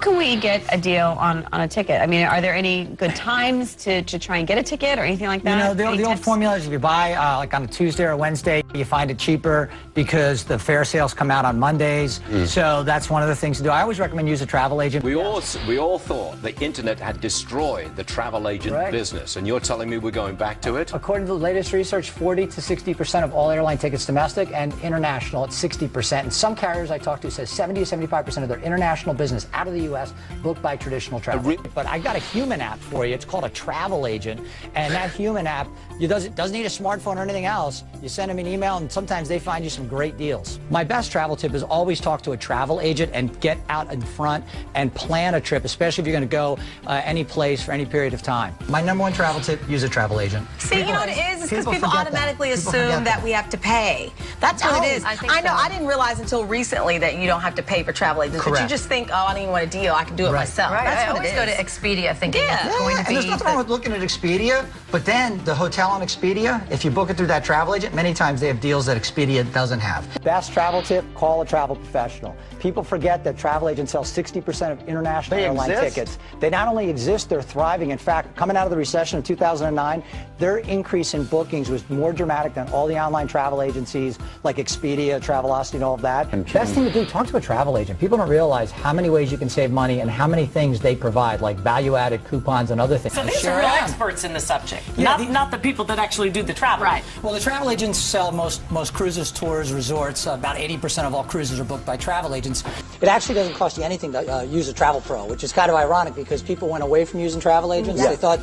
can we get a deal on a ticket? I mean, are there any good times to try and get a ticket or anything like that? You know, the old formula is if you buy like on a Tuesday or Wednesday, you find it cheaper because the fare sales come out on Mondays. So that's one of the things to do. I always recommend use a travel agent. We all thought the internet had destroyed the travel agent business, and you're telling me we're going back to it? According to the latest research, 40 to 60% of all airline tickets domestic and international at 60%. And some carriers I talked to says 70 to 75% of their international business out of the U.S. booked by traditional travel. But I got a human app for you. It's called a travel agent, and that human app doesn't need a smartphone or anything else. You send them an email, and sometimes they find you some great deals. My best travel tip is always talk to a travel agent and get out in front and plan a trip, especially if you're going to go any place for any period of time. My #1 travel tip: use a travel agent. See, you know what it is? It's because people automatically assume that we have to pay. That's what it is. I know. I didn't realize until recently that you don't have to pay for travel agents. But you just think, oh, I don't even want a deal. I can do it myself. Right. That's what I always go to Expedia thinking it's going to be. And there's nothing wrong with looking at Expedia, but then the hotel on Expedia, if you book it through that travel agent, many times they have deals that Expedia doesn't have. Best travel tip: call a travel professional. People forget that travel agents sell 60% of international airline tickets. They not only exist, they're thriving. In fact, coming out of the recession of 2009, their increase in bookings was more dramatic than all the online travel agencies like Expedia, Travelocity, and all of that. Best thing to do, talk to a travel agent. People don't realize how many ways you can save money and how many things they provide, like value-added coupons and other things. So these are real experts in the subject, not the people that actually do the travel. Right. Well, the travel agents sell most cruises, tours, resorts. About 80% of all cruises are booked by travel agents. It actually doesn't cost you anything to use a Travel Pro, which is kind of ironic because people went away from using travel agents. They thought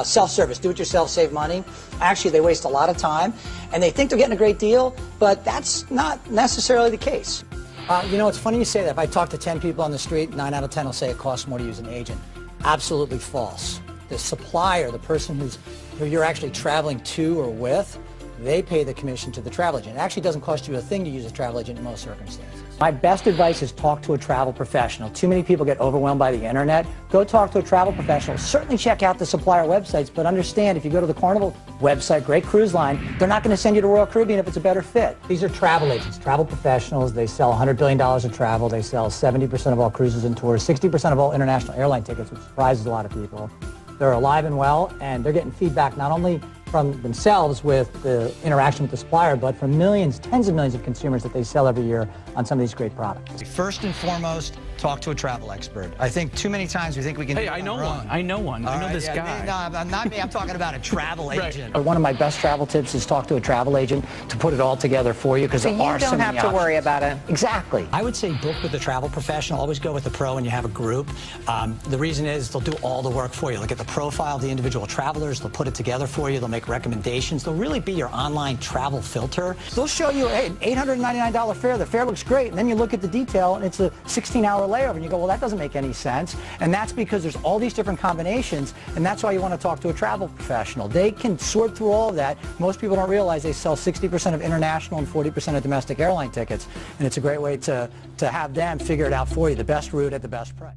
self-service, do-it-yourself, save money. Actually, they waste a lot of time, and they think they're getting a great deal, but that's not necessarily the case. You know, it's funny you say that. If I talk to 10 people on the street, 9 out of 10 will say it costs more to use an agent. Absolutely false. The supplier, the person who you're actually traveling to or with, they pay the commission to the travel agent. It actually doesn't cost you a thing to use a travel agent in most circumstances. My best advice is talk to a travel professional. Too many people get overwhelmed by the internet. Go talk to a travel professional. Certainly check out the supplier websites, but understand if you go to the Carnival website, great cruise line, they're not going to send you to Royal Caribbean if it's a better fit. These are travel agents, travel professionals. They sell $100 billion of travel. They sell 70% of all cruises and tours, 60% of all international airline tickets, which surprises a lot of people. They're alive and well, and they're getting feedback not only from themselves with the interaction with the supplier, but from millions, tens of millions of consumers that they sell every year on some of these great products. First and foremost, talk to a travel expert. I think too many times we think we can do it on our own. I know one. I know this guy. No, not me. I'm talking about a travel agent. One of my best travel tips is talk to a travel agent to put it all together for you, because there are so many options. You don't have to worry about it. Exactly. I would say book with a travel professional. Always go with a pro when you have a group. The reason is they'll do all the work for you. They'll get the profile of the individual travelers. They'll put it together for you. They'll make recommendations. They'll really be your online travel filter. They'll show you, hey, an $899 fare. The fare looks great. And then you look at the detail, and it's a 16-hour layover. And you go, well, that doesn't make any sense. And that's because there's all these different combinations. And that's why you want to talk to a travel professional. They can sort through all of that. Most people don't realize they sell 60% of international and 40% of domestic airline tickets. And it's a great way to have them figure it out for you, the best route at the best price.